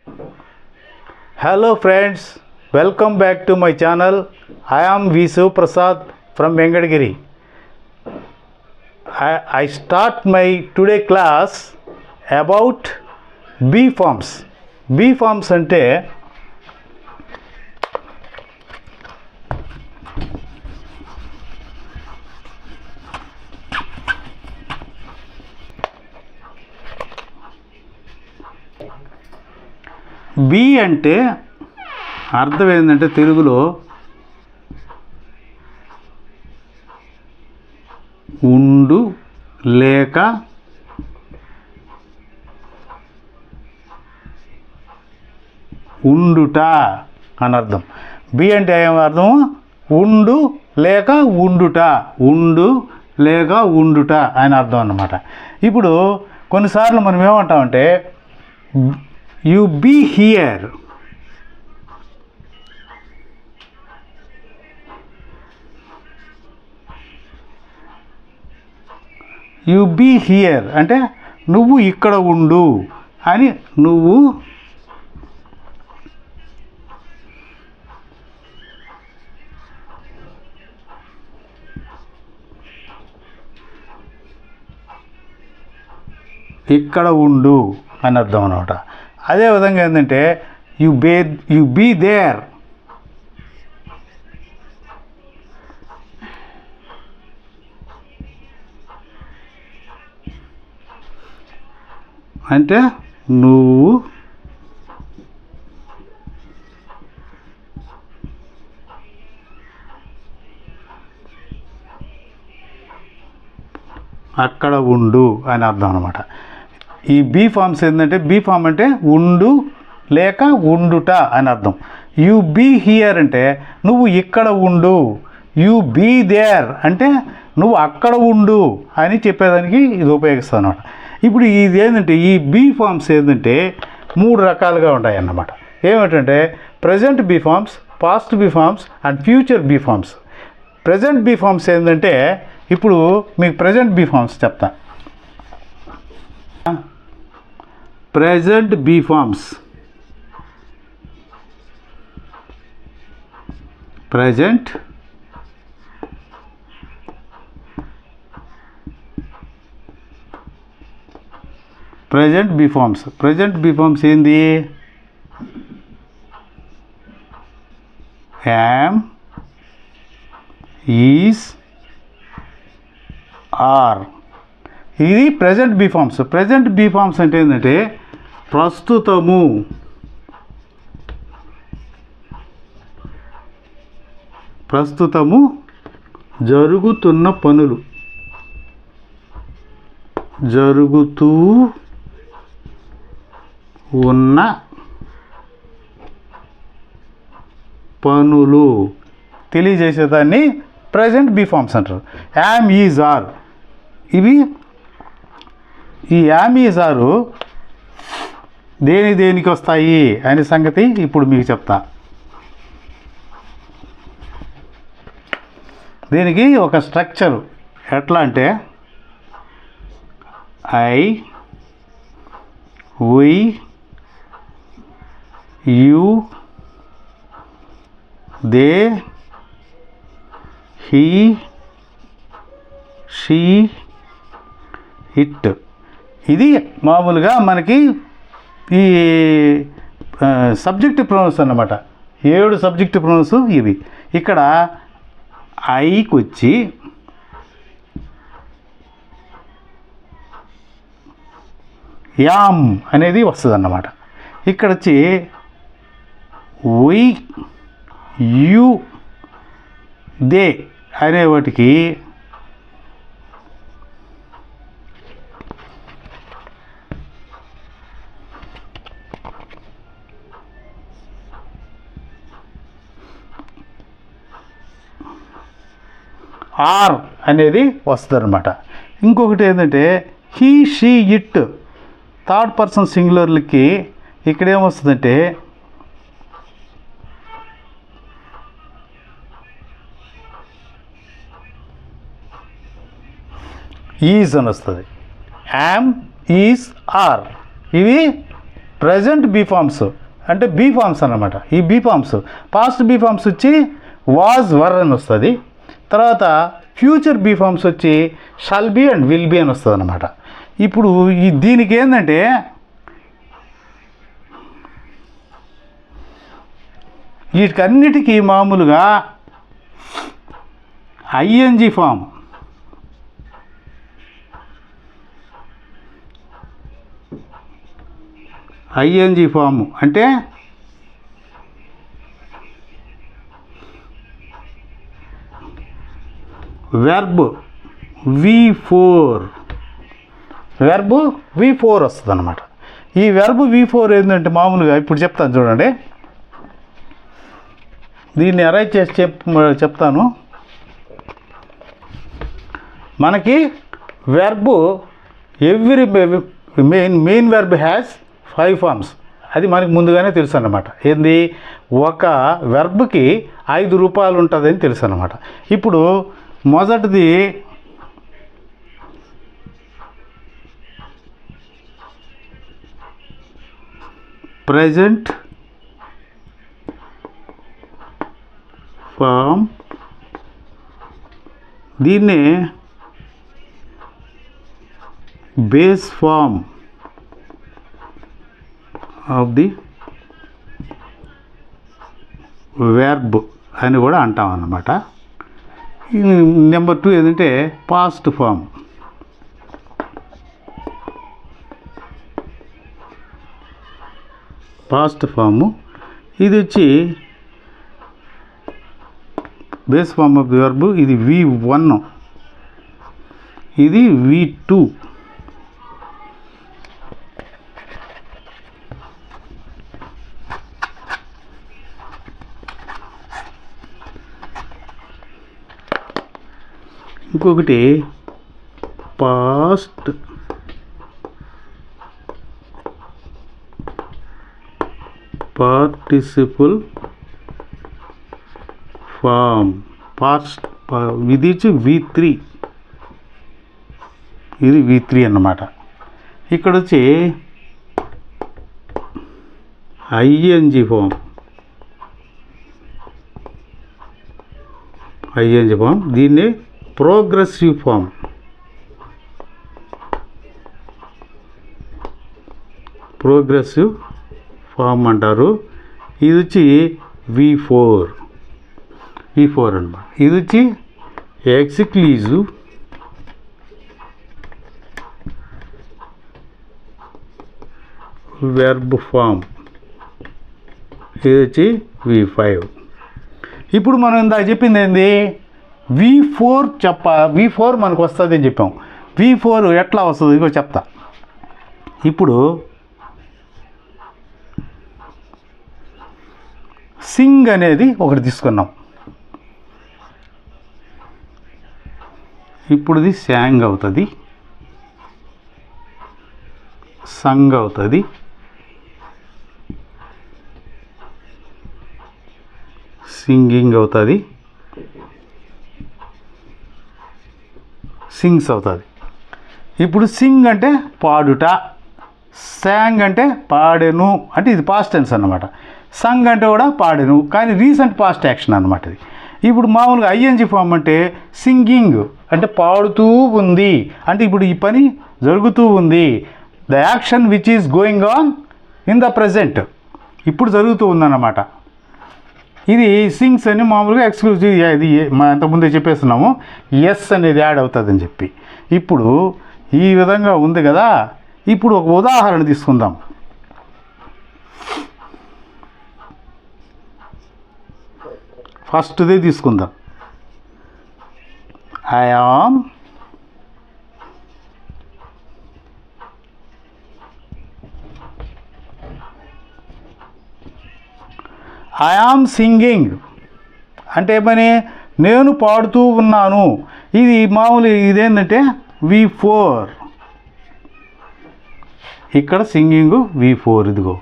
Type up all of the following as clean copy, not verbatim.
Hello friends, welcome back to my channel. I am Visu Prasad from Vengadagiri. I start my today class about B forms. B forms ante B అంటే అర్థం ఏంటంటే తెలుగులో ఉండు లేక ఉండుట అని అర్థం. బి అంటే ఏం అర్థం? ఉండు లేక ఉండుట, ఉండు లేక ఉండుట అని అర్థం అన్నమాట. ఇప్పుడు కొన్నిసార్లు మనం ఏమంటామంటే you be here, you be here అంటే నువ్వు ఇక్కడ ఉండు అని, నువ్వు ఇక్కడ ఉండు అని అర్థం అనమాట. అదేవిధంగా ఏంటంటే యు బీ దేర్ అంటే నువ్వు అక్కడ ఉండు అని అర్థం అనమాట. ఈ బీ ఫామ్స్ ఏంటంటే, బీ ఫామ్ అంటే ఉండు లేక ఉండుట అని అర్థం. యు బీ హియర్ అంటే నువ్వు ఇక్కడ ఉండు, యు బీ దేర్ అంటే నువ్వు అక్కడ ఉండు అని చెప్పేదానికి ఇది ఉపయోగిస్తుంది అనమాట. ఇప్పుడు ఇది ఏంటంటే, ఈ బీ ఫామ్స్ ఏంటంటే 3 రకాలుగా ఉంటాయి అన్నమాట. ఏమిటంటే present be forms, past be forms and future be forms. Present be forms ఏంటంటే, ఇప్పుడు మీకు ప్రజెంట్ బీ ఫామ్స్ చెప్తా. Present be forms, present present be forms. Present be forms ఏంది? Am, is, are. ఇది present be forms. Present be forms అంటే ఏంటంటే ప్రస్తుతము, ప్రస్తుతము జరుగుతున్న పనులు, జరుగుతూ ఉన్న పనులు తెలియజేసేదాన్ని ప్రజెంట్ బీ ఫామ్స్ అంటారు. Am, is, are. ఇవి ఈ యామ్, ఈజ్, ఆరు దేనికి వస్తాయి అనే సంగతి ఇప్పుడు మీకు చెప్తా. దీనికి ఒక స్ట్రక్చరు ఎట్లా అంటే I, we, you, they, he, she, it. ఇది మామూలుగా మనకి ఈ సబ్జెక్టివ్ ప్రొనౌన్స్ అన్నమాట. 7 సబ్జెక్టివ్ ప్రొనౌన్స్ ఇవి. ఇక్కడ ఐకి వచ్చి యామ్ అనేది వస్తుంది అన్నమాట. ఇక్కడ వచ్చి వి, యు, దే అనే వాటికి ఆర్ అనేది వస్తుంది అనమాట. ఇంకొకటి ఏంటంటే he, she, it third person సింగులర్లకి ఇక్కడ ఏమొస్తుందంటే ఈజ్ అని వస్తుంది. యామ్, ఈజ్, ఆర్ ఇవి ప్రజెంట్ బీ ఫార్మ్స్ అంటే బీ ఫార్మ్స్ అన్నమాట. ఈ be forms past be forms వచ్చి వాజ్ వర్ అని వస్తుంది. తర్వాత ఫ్యూచర్ బీ ఫార్మ్స్ వచ్చి shall be and will be అని వస్తుంది అన్నమాట. ఇప్పుడు దీనికి ఏంటంటే వీటికన్నిటికీ మామూలుగా ఐఎన్జి ఫామ్ అంటే వెర్బ్ V4 వస్తుంది అన్నమాట. ఈ వెర్బ్ V4 ఏంటంటే మామూలుగా ఇప్పుడు చెప్తాను చూడండి, దీన్ని అరేంజ్ చేసి చెప్తాను. మనకి verb every main verb has 5 forms. అది మనకి ముందుగానే తెలుసు అన్నమాట. ఏంది, ఒక వెర్బ్కి 5 రూపాయలు ఉంటుందని తెలుసు అన్నమాట. ఇప్పుడు మొదటిది ప్రెజెంట్ ఫామ్, దీన్నే base form of the verb అని కూడా అంటాం అన్నమాట. నెంబర్ 2 ఏంటంటే పాస్ట్ ఫామ్. ఇది వచ్చి base form of the verb, ఇది V1, ఇది V2. ఇంకొకటి పాస్ట్ పార్టిసిపుల్ ఫామ్. ఇది వచ్చి V3, ఇది V3 అన్నమాట. ఇక్కడ వచ్చి ఐఎన్జి ఫామ్, దీన్ని ప్రోగ్రెసివ్ ఫామ్ అంటారు. ఇది వచ్చి V4 అన్నమాట. ఇది వచ్చి ఎక్స్క్లూజివ్ వెర్బ్ ఫామ్, ఇది వచ్చి V5. ఇప్పుడు మనం ఇందాక చెప్పింది ఏంది, V4 మనకు వస్తుంది అని చెప్పాం. V4 ఎట్లా వస్తుంది ఇగో చెప్తా. ఇప్పుడు సింగ్ అనేది ఒకటి తీసుకున్నాం. ఇప్పుడు ఇది శాంగ్ అవుతుంది, సంగ్ అవుతుంది, సింగింగ్ అవుతుంది, సింగ్స్ అవుతుంది. ఇప్పుడు సింగ్ అంటే పాడుట, శాంగ్ అంటే పాడెను, అంటే ఇది పాస్ట్ టెన్స్ అన్నమాట. సంగ్ అంటే కూడా పాడెను, కానీ రీసెంట్ పాస్ట్ యాక్షన్ అన్నమాట ఇది. ఇప్పుడు మామూలుగా ఐఎన్జి ఫామ్ అంటే సింగింగ్ అంటే పాడుతూ ఉంది, అంటే ఇప్పుడు ఈ పని జరుగుతూ ఉంది. The action which is going on in the present, ఇప్పుడు జరుగుతూ ఉందన్నమాట. ఇది సింగ్స్ అని మామూలుగా ఎక్స్క్లూజివ్, ఇది మనం అంతకుముందే చెప్పేస్తున్నాము ఎస్ అనేది యాడ్ అవుతుందని చెప్పి. ఇప్పుడు ఈ విధంగా ఉంది కదా. ఇప్పుడు ఒక ఉదాహరణ తీసుకుందాం. ఫస్ట్దే తీసుకుందాం. ఐ యామ్ సింగింగ్ అంటే ఏమని, నేను పాడుతూ ఉన్నాను. ఇది మామూలు ఇదేంటంటే V4, ఇక్కడ సింగింగ్ V4, ఇదిగో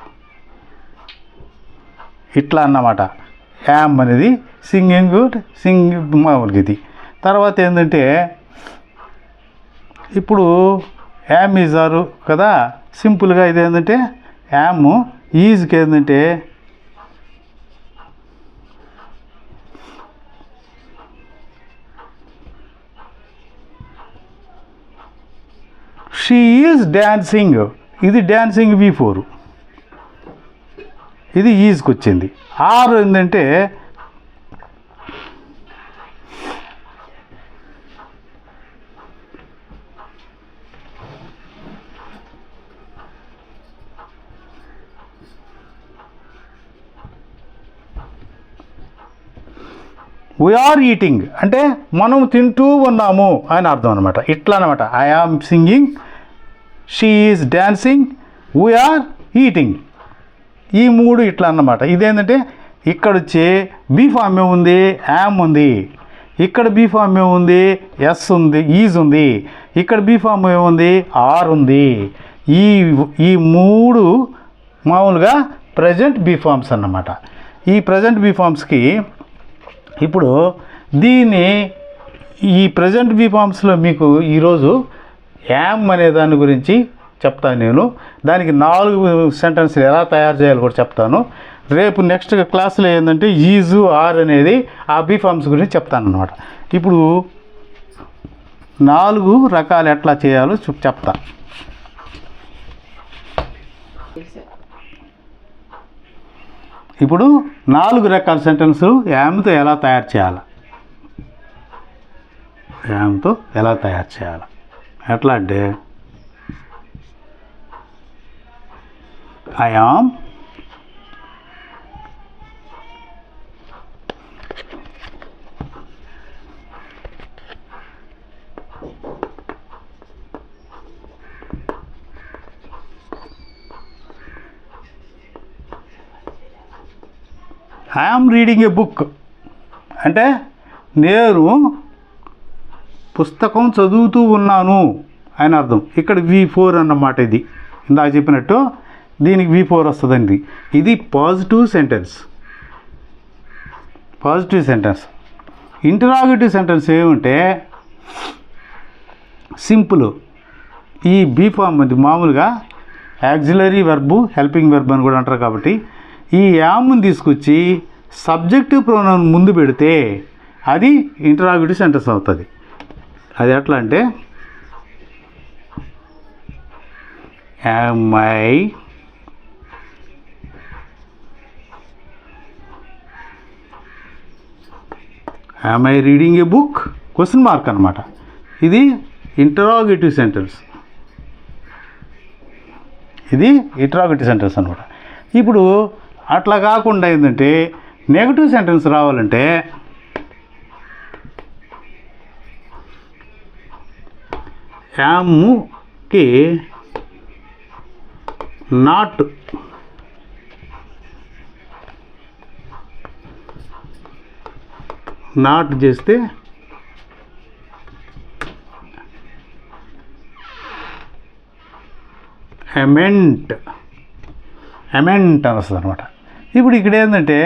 ఇట్లా అన్నమాట. యామ్ అనేది సింగింగ్ మామూలుగా ఇది. తర్వాత ఏంటంటే ఇప్పుడు యామ్ ఈజ్ ఆర్ కదా, సింపుల్గా ఇది ఏంటంటే యామ్. ఈజ్కి ఏంటంటే షీ ఈజ్ డ్యాన్సింగ్. ఇది డ్యాన్సింగ్ V4. ఇది ఈజ్కి వచ్చింది. ఆర్ ఏంటంటే వీఆర్ ఈటింగ్, అంటే మనం తింటూ ఉన్నాము అని అర్థం అనమాట. ఇట్లా అనమాట. I am singing, she is dancing, we are eating. ఈ మూడు ఇట్లా అన్నమాట. ఇదేంటంటే ఇక్కడ వచ్చి బీ ఫామ్ ఏముంది, యామ్ ఉంది. ఇక్కడ బీ ఫామ్ ఏముంది, ఎస్ ఉంది, ఈజ్ ఉంది. ఇక్కడ బీ ఫామ్ ఏముంది, ఆర్ ఉంది. ఈ మూడు మామూలుగా ప్రజెంట్ బీ ఫామ్స్ అన్నమాట. ఈ ప్రజెంట్ బీ ఫామ్స్కి ఇప్పుడు ఈ ప్రజెంట్ బీ ఫామ్స్లో మీకు ఈరోజు యామ్ అనే దాని గురించి చెప్తాను నేను. దానికి 4 సెంటెన్స్లు ఎలా తయారు చేయాలో కూడా చెప్తాను. రేపు నెక్స్ట్ క్లాస్లో ఏంటంటే ఈజు, ఆర్ అనేది ఆ బీ ఫామ్స్ గురించి చెప్తాను అనమాట. ఇప్పుడు 4 రకాలు ఎట్లా చేయాలో చెప్తా. ఇప్పుడు 4 రకాల సెంటెన్సులు యామ్తో ఎలా తయారు చేయాలి, యామ్తో ఎలా తయారు చేయాలి. ఎట్లా అంటే I am reading a book అంటే నేను పుస్తకం చదువుతూ ఉన్నాను అని అర్థం. ఇక్కడ V4 అన్నమాట. ఇది ఇందాక చెప్పినట్టు దీనికి V4 వస్తుందండి. ఇది positive sentence. Positive sentence. Interrogative sentence ఏమంటే సింపుల్. ఈ బీ ఫామ్ అది మామూలుగా యాక్సిలరీ వెర్బు, హెల్పింగ్ వెర్బ్ అని కూడా అంటారు. కాబట్టి ఈ యామ్ని తీసుకొచ్చి సబ్జెక్టివ్ ప్రొనౌన్ ముందు పెడితే అది ఇంటరాగేటివ్ సెంటెన్స్ అవుతుంది. అది ఎట్లా అంటే am I reading a book question mark అనమాట. ఇది ఇంటరాగేటివ్ సెంటెన్స్. ఇది ఇంటరాగేటివ్ సెంటెన్స్ అనమాట. ఇప్పుడు అట్లా కాకుండా ఏంటంటే నెగటివ్ సెంటెన్స్ రావాలంటే యామ్కి నాట్ చేస్తే ఎమెంట్ అని వస్తుంది అనమాట. ఇప్పుడు ఇక్కడ ఏంటంటే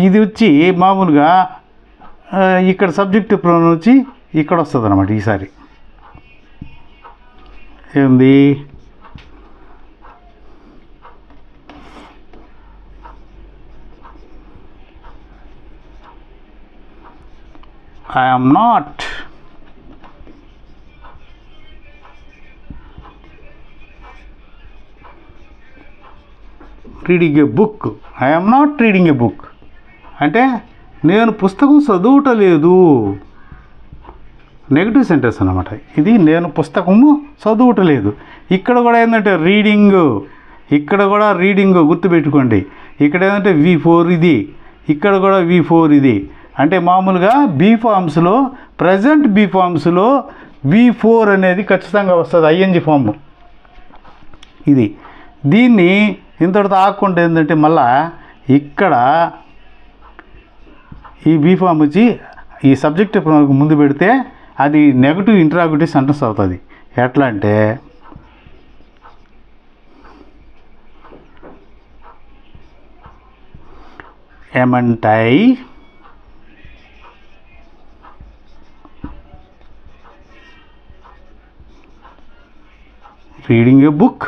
ఇది వచ్చి మామూలుగా ఇక్కడ సబ్జెక్టివ్ ప్రొనౌన్ వచ్చి ఇక్కడ వస్తుంది అనమాట. ఈసారి ఏంది I am not reading a book. I am not reading a book అంటే నేను పుస్తకం చదువుటలేదు. నెగిటివ్ సెంటెన్స్ అన్నమాట. ఇది నేను పుస్తకము చదువుటలేదు. ఇక్కడ కూడా ఏంటంటే రీడింగ్, ఇక్కడ కూడా రీడింగ్ గుర్తుపెట్టుకోండి. ఇక్కడ ఏంటంటే V4 ఇది, ఇక్కడ కూడా V4 ఇది. అంటే మామూలుగా బీ ఫామ్స్లో ప్రజెంట్ బీ ఫామ్స్లో V4 అనేది ఖచ్చితంగా వస్తుంది. ING ఫామ్ ఇది. దీన్ని ఇంతటితో ఆకుండా ఏంటంటే మళ్ళా ఇక్కడ ఈ బీ ఫామ్ వచ్చి ఈ సబ్జెక్ట్ ముందు పెడితే అది నెగటివ్ ఇంటరాగేటివ్ సెంటెన్స్ అవుతుంది. ఎట్లా అంటే amn't I reading a book.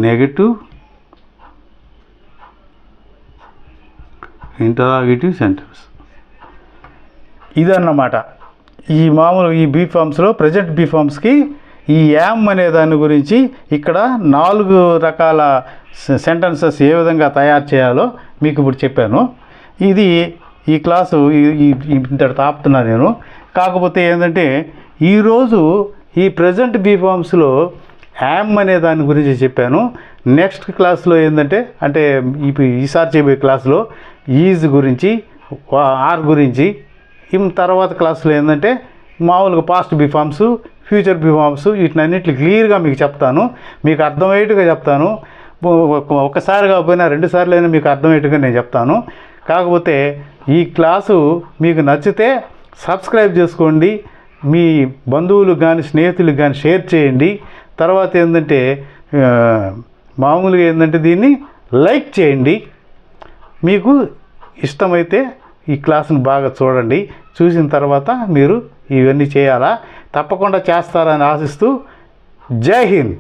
Negative interrogative sentence. ఇదన్నమాట ఈ మామూలు ఈ బీ ఫామ్స్లో ప్రజెంట్ బీ ఫామ్స్కి ఈ యామ్ అనే దాని గురించి ఇక్కడ 4 రకాల సెంటెన్సెస్ ఏ విధంగా తయారు చేయాలో మీకు ఇప్పుడు చెప్పాను. ఇది ఈ క్లాసు ఇంతటి తాపుతున్నా నేను. కాకపోతే ఏంటంటే ఈరోజు ఈ ప్రజెంట్ బీ ఫామ్స్లో యామ్ అనే దాని గురించి చెప్పాను. నెక్స్ట్ క్లాస్లో ఏంటంటే ఈసారి చెప్పే క్లాస్లో ఈజ్ గురించి, ఆర్ గురించి, తర్వాత క్లాస్లో ఏంటంటే మామూలుగా past be forms, future be forms వీటినన్నింటినీ క్లియర్గా మీకు చెప్తాను. మీకు అర్థమయ్యేట్టుగా చెప్తాను. ఒక్కసారి కాకపోయినా 2 సార్లు అయినా మీకు అర్థమయ్యేట్టుగా నేను చెప్తాను. కాకపోతే ఈ క్లాసు మీకు నచ్చితే సబ్స్క్రైబ్ చేసుకోండి, మీ బంధువులకు కానీ స్నేహితులకు కానీ షేర్ చేయండి. తర్వాత ఏంటంటే మామూలుగా ఏంటంటే దీన్ని లైక్ చేయండి. మీకు ఇష్టమైతే ఈ క్లాసును బాగా చూడండి. చూసిన తర్వాత మీరు ఇవన్నీ చేయాలా, తప్పకుండా చేస్తారని ఆశిస్తూ జై హింద్.